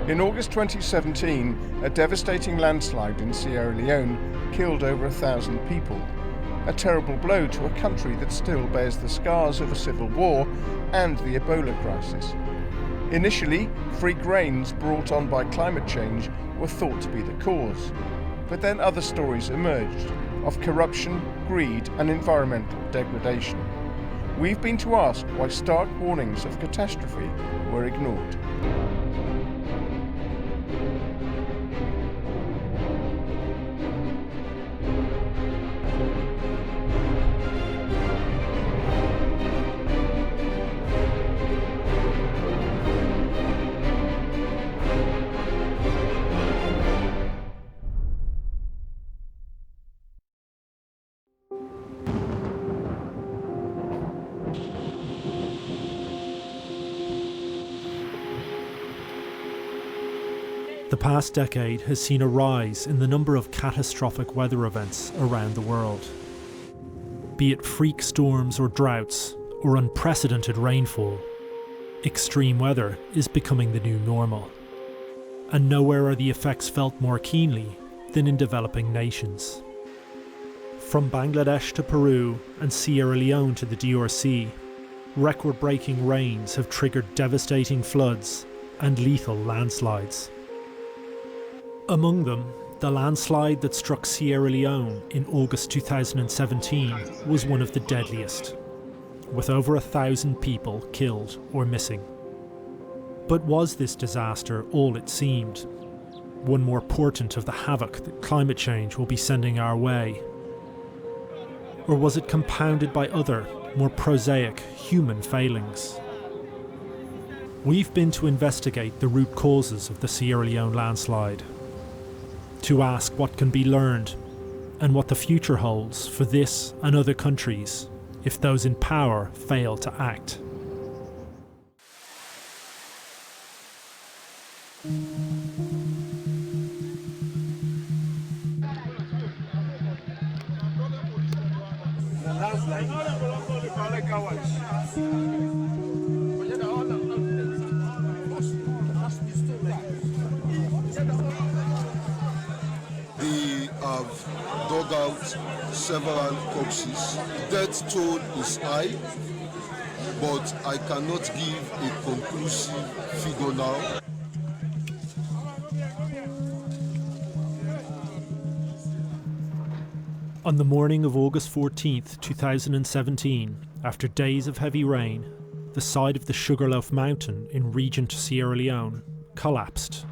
In August 2017, a devastating landslide in Sierra Leone killed over 1,000 people. A terrible blow to a country that still bears the scars of a civil war and the Ebola crisis. Initially, freak rains brought on by climate change were thought to be the cause. But then other stories emerged of corruption, greed and environmental degradation. We've been to ask why stark warnings of catastrophe were ignored. The past decade has seen a rise in the number of catastrophic weather events around the world. Be it freak storms or droughts, or unprecedented rainfall, extreme weather is becoming the new normal. And nowhere are the effects felt more keenly than in developing nations. From Bangladesh to Peru and Sierra Leone to the DRC, record-breaking rains have triggered devastating floods and lethal landslides. Among them, the landslide that struck Sierra Leone in August 2017 was one of the deadliest, with over 1,000 people killed or missing. But was this disaster all it seemed? One more portent of the havoc that climate change will be sending our way? Or was it compounded by other, more prosaic human failings? We've been to investigate the root causes of the Sierra Leone landslide, to ask what can be learned and what the future holds for this and other countries if those in power fail to act. Dug out several corpses. Death toll is high, but I cannot give a conclusive figure now. On the morning of August 14th, 2017, after days of heavy rain, the side of the Sugarloaf Mountain in Regent, Sierra Leone, collapsed.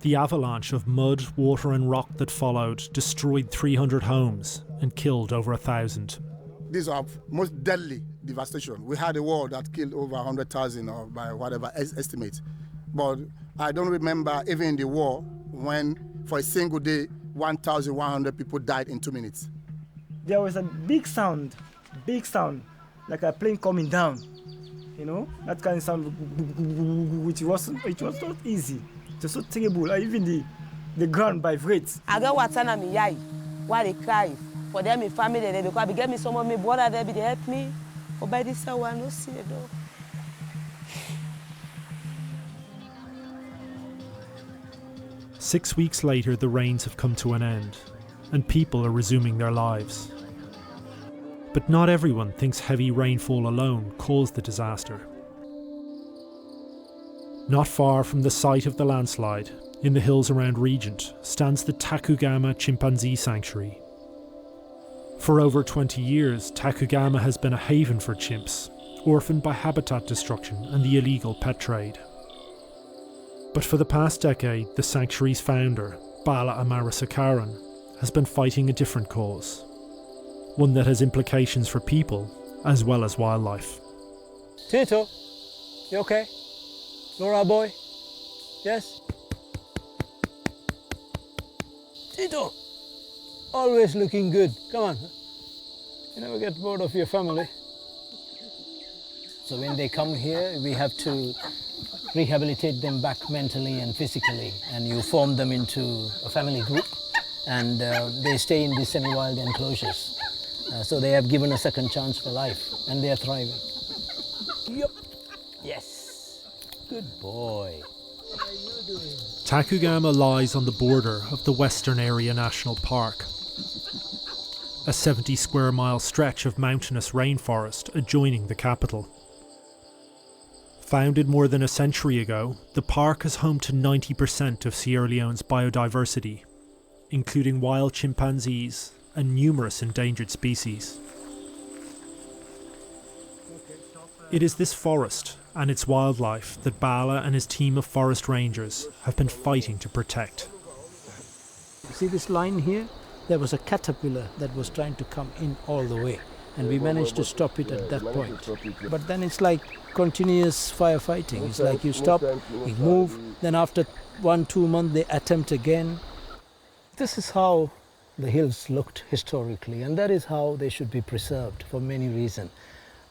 The avalanche of mud, water and rock that followed destroyed 300 homes and killed over 1,000. These are most deadly devastation. We had a war that killed over 100,000 or by whatever estimate. But I don't remember even in the war when for a single day 1,100 people died in 2 minutes. There was a big sound, like a plane coming down. You know, that kind of sound, which it was not easy. It was so terrible. Even the ground vibrates. I got what's on me, why they cry. For them, my family, they because they get me some of my brother, they help me. But by this hour, I don't see it though. Six weeks later, the rains have come to an end, and people are resuming their lives. But not everyone thinks heavy rainfall alone caused the disaster. Not far from the site of the landslide, in the hills around Regent, stands the Takugama Chimpanzee Sanctuary. For over 20 years, Takugama has been a haven for chimps, orphaned by habitat destruction and the illegal pet trade. But for the past decade, the sanctuary's founder, Bala Amarasakaran, has been fighting a different cause, one that has implications for people as well as wildlife. Tito, you okay? Laura boy? Yes? Tito, always looking good. Come on. You never get bored of your family. So when they come here, we have to rehabilitate them back mentally and physically, and you form them into a family group, and they stay in these semi-wild enclosures. So they have given a second chance for life, and they are thriving. Yup. Yes. Good boy. Takugama lies on the border of the Western Area National Park, a 70 square mile stretch of mountainous rainforest adjoining the capital. Founded more than a century ago, the park is home to 90% of Sierra Leone's biodiversity, including wild chimpanzees and numerous endangered species. It is this forest and its wildlife that Bala and his team of forest rangers have been fighting to protect. You see this line here? There was a caterpillar that was trying to come in all the way, and we managed to stop it at that point. But then it's like continuous firefighting. It's like you stop, you move, then after 1-2 months they attempt again. This is how the hills looked historically, and that is how they should be preserved for many reasons.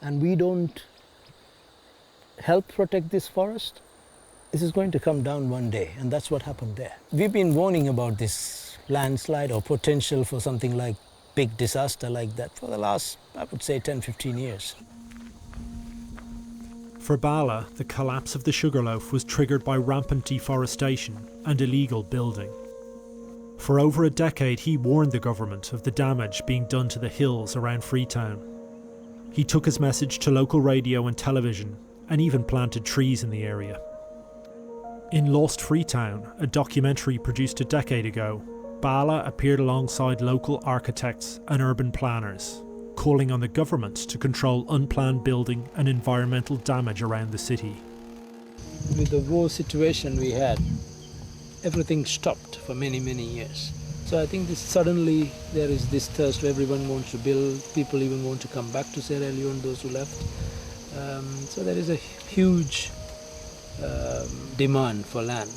And we don't help protect this forest, this is going to come down one day, and that's what happened there. We've been warning about this landslide or potential for something like big disaster like that for the last, I would say, 10-15 years. For Bala, the collapse of the Sugarloaf was triggered by rampant deforestation and illegal building. For over a decade, he warned the government of the damage being done to the hills around Freetown. He took his message to local radio and television, and even planted trees in the area. In Lost Freetown, a documentary produced a decade ago, Bala appeared alongside local architects and urban planners, calling on the government to control unplanned building and environmental damage around the city. With the war situation we had, everything stopped for many, many years. So I think suddenly there is this thirst where everyone wants to build, people even want to come back to Sierra Leone, those who left. So there is a huge demand for land.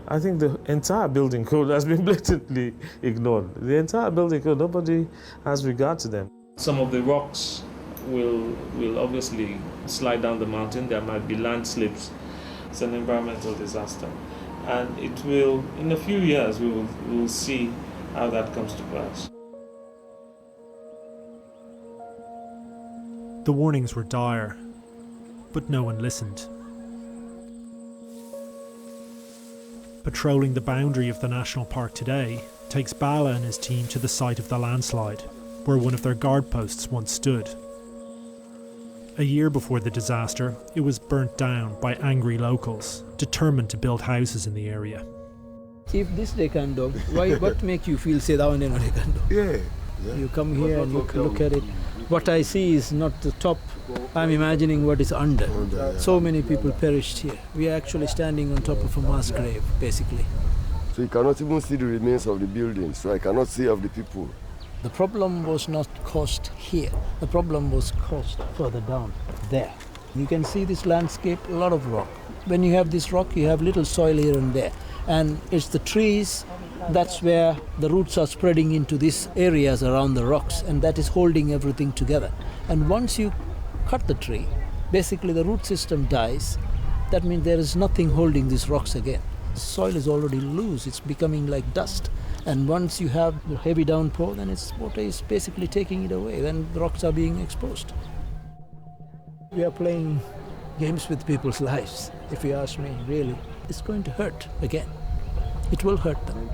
I think the entire building code has been blatantly ignored. The entire building code, nobody has regard to them. Some of the rocks will obviously slide down the mountain. There might be landslips. It's an environmental disaster. And it will, in a few years, we will see how that comes to pass. The warnings were dire, but no one listened. Patrolling the boundary of the national park today takes Bala and his team to the site of the landslide, where one of their guard posts once stood. A year before the disaster, it was burnt down by angry locals, determined to build houses in the area. If this they can do, what make you feel say that one they can do? Yeah. You come here and you look at it. What I see is not the top. I'm imagining what is under. So many people perished here. We are actually standing on top of a mass grave, basically. So you cannot even see the remains of the buildings, so I cannot see of the people. The problem was not caused here. The problem was caused further down, there. You can see this landscape, a lot of rock. When you have this rock, you have little soil here and there. And it's the trees, that's where the roots are spreading into these areas around the rocks, and that is holding everything together. And once you cut the tree, basically the root system dies. That means there is nothing holding these rocks again. Soil is already loose, it's becoming like dust. And once you have a heavy downpour, then water is basically taking it away, then the rocks are being exposed. We are playing games with people's lives, if you ask me, really. It's going to hurt again. It will hurt them.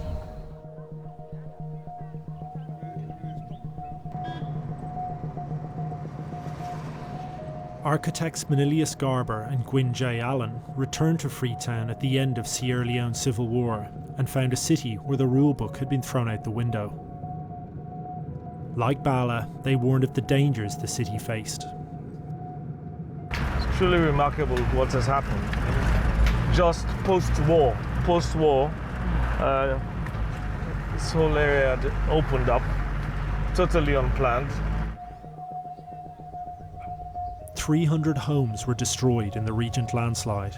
Architects Manilius Garber and Gwyn J. Allen returned to Freetown at the end of Sierra Leone's civil war and found a city where the rulebook had been thrown out the window. Like Bala, they warned of the dangers the city faced. It's truly remarkable what has happened. Just post-war, this whole area had opened up, totally unplanned. 300 homes were destroyed in the Regent landslide.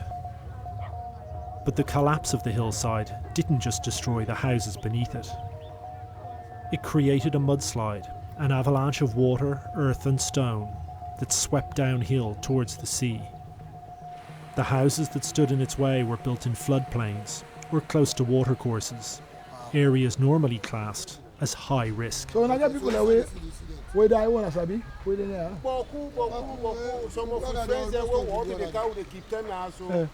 But the collapse of the hillside didn't just destroy the houses beneath it. It created a mudslide, an avalanche of water, earth and stone that swept downhill towards the sea. The houses that stood in its way were built in floodplains or close to watercourses, areas normally classed as high risk. So when I get people away, where do I want to be? Where they are? Some of the friends they want to keep them now, so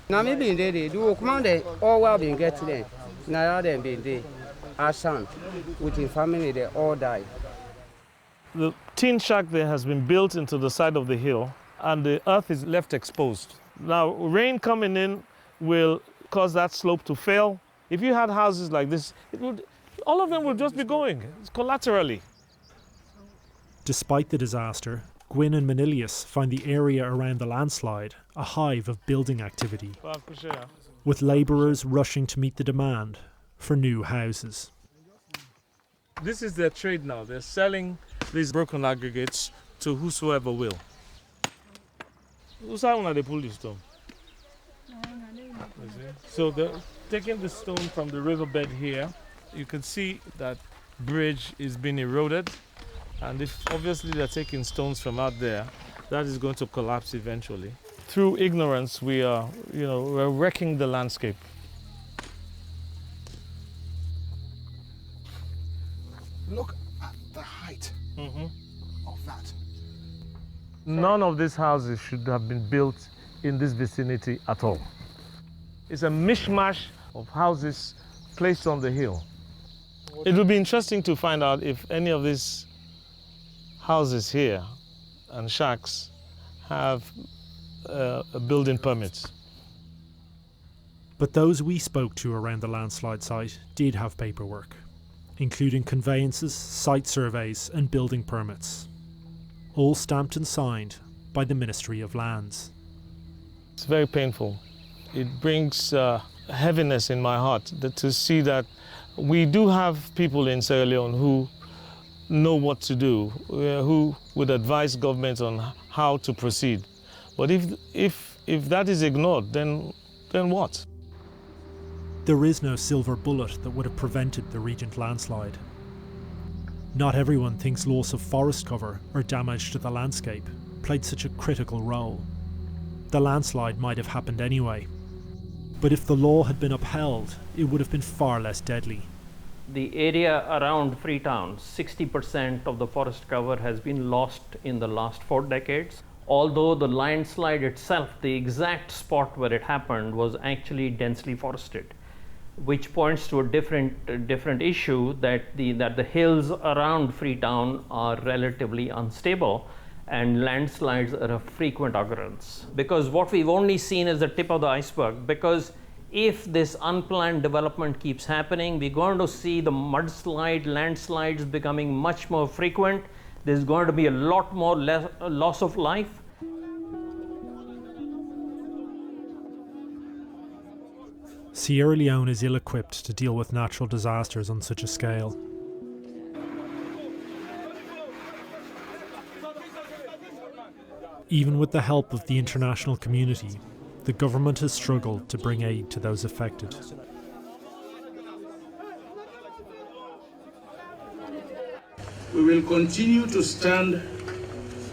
Now me been there, do command they all well been get there. Now they been there. Our son with his family they all died. The tin shack there has been built into the side of the hill and the earth is left exposed. Now rain coming in will cause that slope to fail. If you had houses like this, all of them would just be going collaterally. Despite the disaster, Gwynn and Manilius find the area around the landslide a hive of building activity, with labourers rushing to meet the demand for new houses. This is their trade now. They're selling these broken aggregates to whosoever will. Who's how they pull this stone? So they're taking the stone from the riverbed here. You can see that bridge is being eroded. And if obviously they're taking stones from out there, that is going to collapse eventually. Through ignorance, we're wrecking the landscape. Look at the height of that. None of these houses should have been built in this vicinity at all. It's a mishmash of houses placed on the hill. It would be interesting to find out if any of these houses here and shacks have building permits. But those we spoke to around the landslide site did have paperwork, including conveyances, site surveys and building permits, all stamped and signed by the Ministry of Lands. It's very painful. It brings heaviness in my heart to see that we do have people in Sierra Leone who know what to do, who would advise government on how to proceed. But if that is ignored, then what? There is no silver bullet that would have prevented the Regent landslide. Not everyone thinks loss of forest cover or damage to the landscape played such a critical role. The landslide might have happened anyway, but if the law had been upheld, it would have been far less deadly. The area around Freetown, 60% of the forest cover has been lost in the last 4 decades. Although the landslide itself, the exact spot where it happened, was actually densely forested, which points to a different issue that the hills around Freetown are relatively unstable and landslides are a frequent occurrence. Because what we've only seen is the tip of the iceberg, because if this unplanned development keeps happening, we're going to see the mudslide, landslides becoming much more frequent. There's going to be a lot more loss of life. Sierra Leone is ill-equipped to deal with natural disasters on such a scale. Even with the help of the international community, the government has struggled to bring aid to those affected. We will continue to stand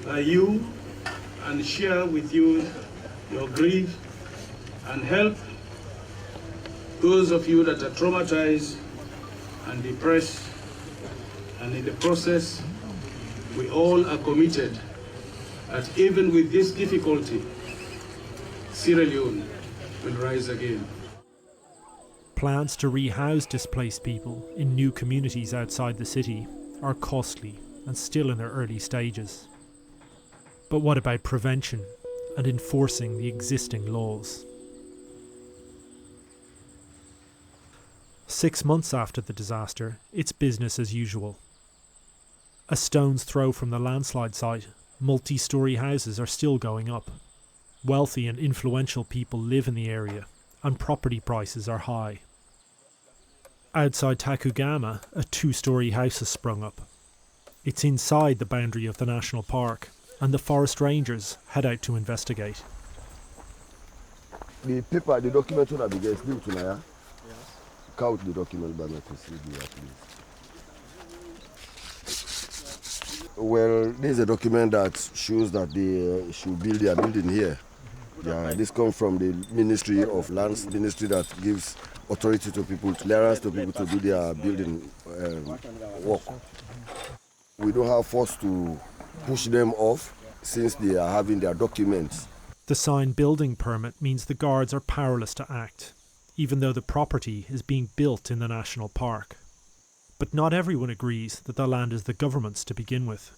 by you and share with you your grief and help those of you that are traumatized and depressed. And in the process, we all are committed that even with this difficulty, Sierra Leone will rise again. Plans to rehouse displaced people in new communities outside the city are costly and still in their early stages. But what about prevention and enforcing the existing laws? 6 months after the disaster, it's business as usual. A stone's throw from the landslide site, multi-storey houses are still going up. Wealthy and influential people live in the area, and property prices are high. Outside Takugama, a 2-storey house has sprung up. It's inside the boundary of the national park, and the forest rangers head out to investigate. The paper, the document will be given to Naya. Count the document by my procedure, please. Well, this is a document that shows that they should build their building here. Yeah, this comes from the Ministry of Lands, ministry that gives authority to people, clearance to people to do their building work. We don't have force to push them off since they are having their documents. The signed building permit means the guards are powerless to act, even though the property is being built in the national park. But not everyone agrees that the land is the government's to begin with.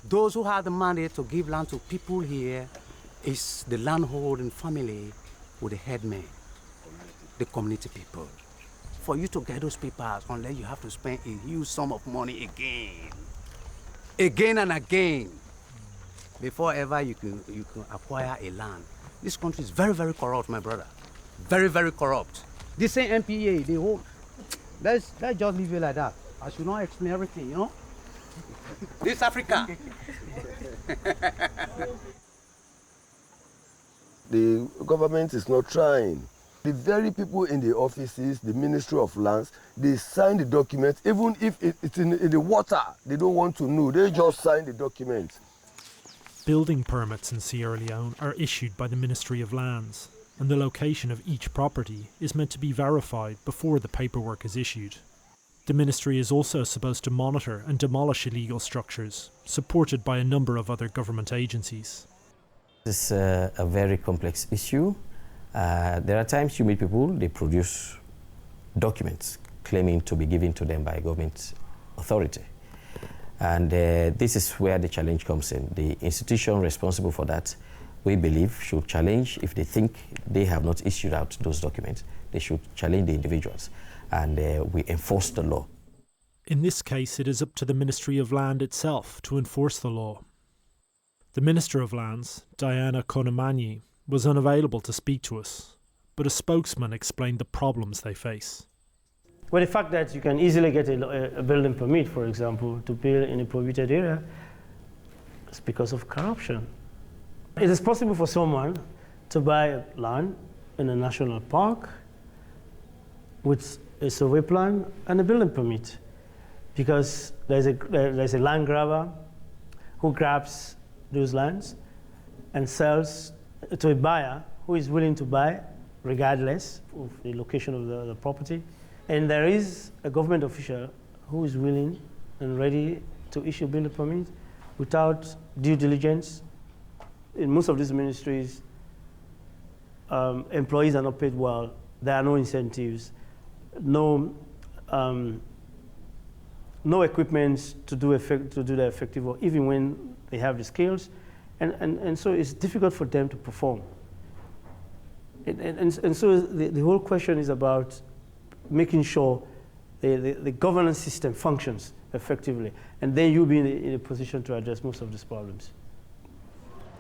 Those who have the money to give land to people here is the landholding family with the headman, the community people. For you to get those papers, unless you have to spend a huge sum of money again and again, before ever you can acquire a land. This country is very, very corrupt, my brother. Very, very corrupt. This same MPA, they hold. Let's just leave it like that. I should not explain everything, you know? This Africa. The government is not trying. The very people in the offices, the Ministry of Lands, they sign the document, even if it's in the water, they don't want to know, they just sign the document. Building permits in Sierra Leone are issued by the Ministry of Lands, and the location of each property is meant to be verified before the paperwork is issued. The ministry is also supposed to monitor and demolish illegal structures, supported by a number of other government agencies. This is a very complex issue. There are times you meet people, they produce documents claiming to be given to them by a government authority. And this is where the challenge comes in. The institution responsible for that, we believe, should challenge. If they think they have not issued out those documents, they should challenge the individuals, and we enforce the law. In this case, it is up to the Ministry of Land itself to enforce the law. The Minister of Lands, Diana Konamanyi, was unavailable to speak to us, but a spokesman explained the problems they face. Well, the fact that you can easily get a building permit, for example, to build in a prohibited area, is because of corruption. It is possible for someone to buy land in a national park with a survey plan and a building permit, because there's a land grabber who grabs those lands and sells to a buyer who is willing to buy regardless of the location of the property. And there is a government official who is willing and ready to issue building permit without due diligence. In most of these ministries, employees are not paid well. There are no incentives, no equipment to do the effective work, even when they have the skills, and so it's difficult for them to perform. And so the whole question is about making sure the governance system functions effectively, and then you'll be in a position to address most of these problems.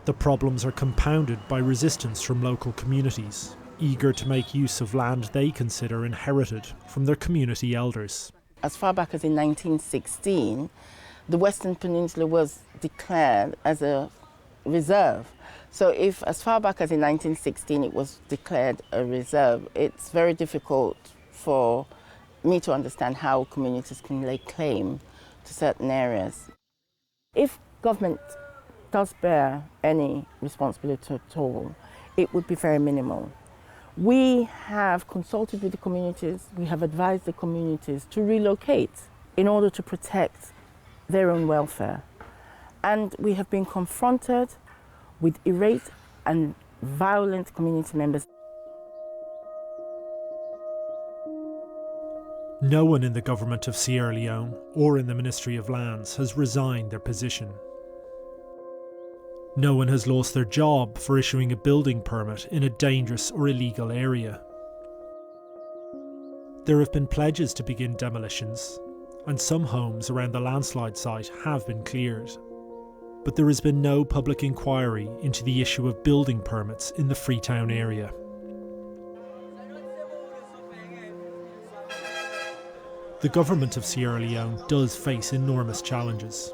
The problems are compounded by resistance from local communities, eager to make use of land they consider inherited from their community elders. As far back as in 1916, the Western Peninsula was declared as a reserve. So if as far back as in 1916 it was declared a reserve, it's very difficult for me to understand how communities can lay claim to certain areas. If government does bear any responsibility at all, it would be very minimal. We have consulted with the communities, we have advised the communities to relocate in order to protect their own welfare. And we have been confronted with irate and violent community members. No one in the government of Sierra Leone or in the Ministry of Lands has resigned their position. No one has lost their job for issuing a building permit in a dangerous or illegal area. There have been pledges to begin demolitions, and some homes around the landslide site have been cleared. But there has been no public inquiry into the issue of building permits in the Freetown area. The government of Sierra Leone does face enormous challenges.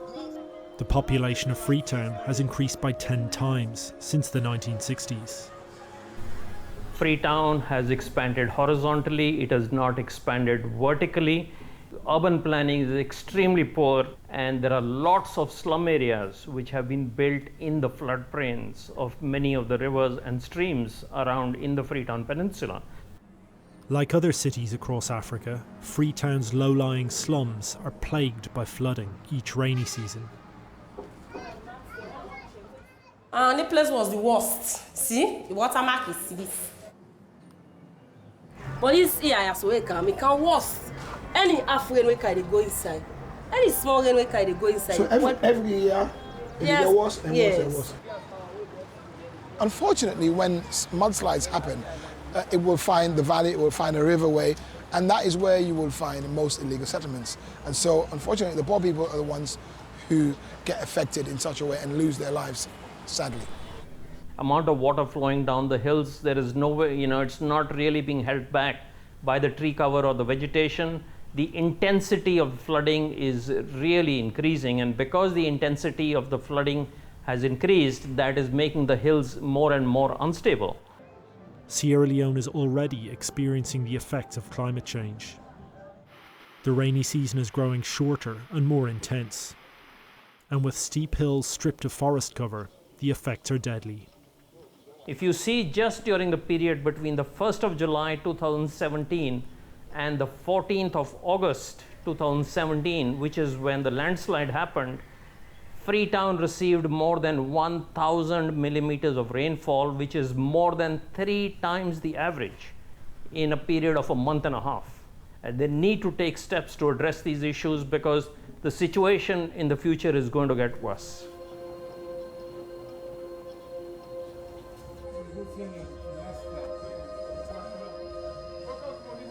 The population of Freetown has increased by 10 times since the 1960s. Freetown has expanded horizontally, it has not expanded vertically. Urban planning is extremely poor, and there are lots of slum areas which have been built in the floodplains of many of the rivers and streams around in the Freetown Peninsula. Like other cities across Africa, Freetown's low-lying slums are plagued by flooding each rainy season. And the place was the worst. See, the watermark is this. But this here as well can worse. Any half rain we can go inside. Any small rain we can go inside. So every year it yes, get worse and yes. worse and worse. Unfortunately, when mudslides happen, it will find the valley, it will find a riverway, and that is where you will find most illegal settlements. And so, unfortunately, the poor people are the ones who get affected in such a way and lose their lives, sadly. Amount of water flowing down the hills, there is no way, it's not really being held back by the tree cover or the vegetation. The intensity of flooding is really increasing, and because the intensity of the flooding has increased, that is making the hills more and more unstable. Sierra Leone is already experiencing the effects of climate change. The rainy season is growing shorter and more intense. And with steep hills stripped of forest cover, the effects are deadly. If you see just during the period between the 1st of July 2017 and the 14th of August 2017, which is when the landslide happened, Freetown received more than 1,000 millimeters of rainfall, which is more than 3 times the average in a period of a month and a half. And they need to take steps to address these issues because the situation in the future is going to get worse.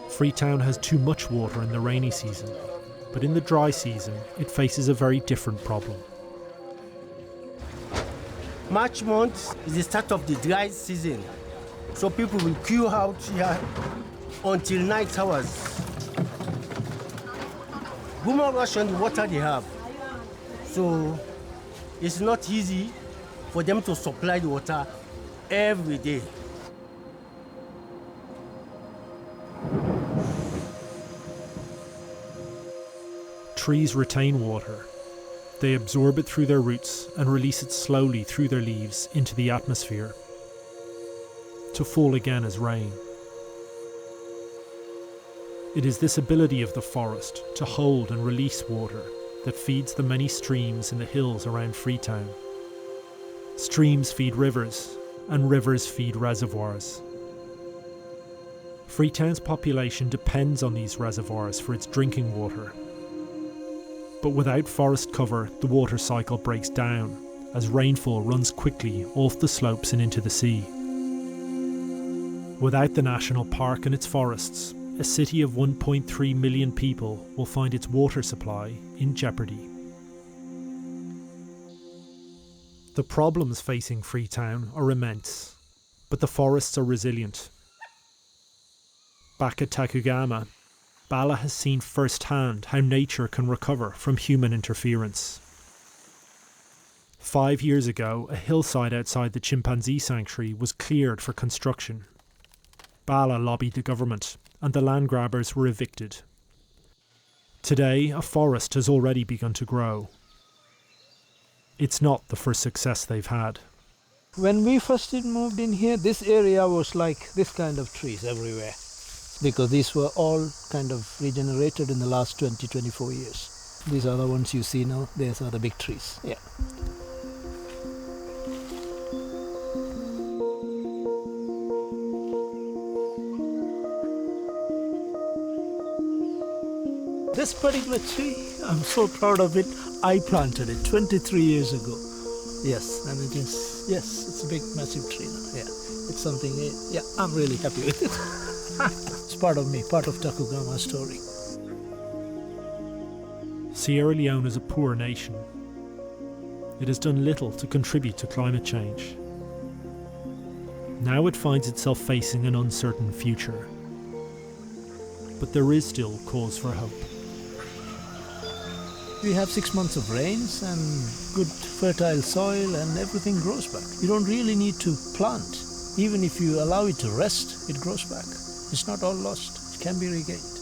Freetown has too much water in the rainy season, but in the dry season, it faces a very different problem. March month is the start of the dry season, so people will queue out here until night hours. Women rush on the water they have, so it's not easy for them to supply the water every day. Trees retain water. They absorb it through their roots and release it slowly through their leaves into the atmosphere, to fall again as rain. It is this ability of the forest to hold and release water that feeds the many streams in the hills around Freetown. Streams feed rivers, and rivers feed reservoirs. Freetown's population depends on these reservoirs for its drinking water. But without forest cover, the water cycle breaks down as rainfall runs quickly off the slopes and into the sea. Without the national park and its forests, a city of 1.3 million people will find its water supply in jeopardy. The problems facing Freetown are immense, but the forests are resilient. Back at Takugama, Bala has seen firsthand how nature can recover from human interference. 5 years ago, a hillside outside the chimpanzee sanctuary was cleared for construction. Bala lobbied the government, and the land grabbers were evicted. Today, a forest has already begun to grow. It's not the first success they've had. When we first moved in here, this area was like this kind of trees everywhere, because these were all kind of regenerated in the last 20-24 years. These are the ones you see now. These are the big trees. Yeah. This particular tree, I'm so proud of it. I planted it 23 years ago. Yes, and it is, yes, it's a big, massive tree now. Yeah, it's something, yeah, I'm really happy with it. It's part of me, part of Takugama's story. Sierra Leone is a poor nation. It has done little to contribute to climate change. Now it finds itself facing an uncertain future. But there is still cause for hope. We have 6 months of rains and good fertile soil and everything grows back. You don't really need to plant. Even if you allow it to rest, it grows back. It's not all lost. It can be regained.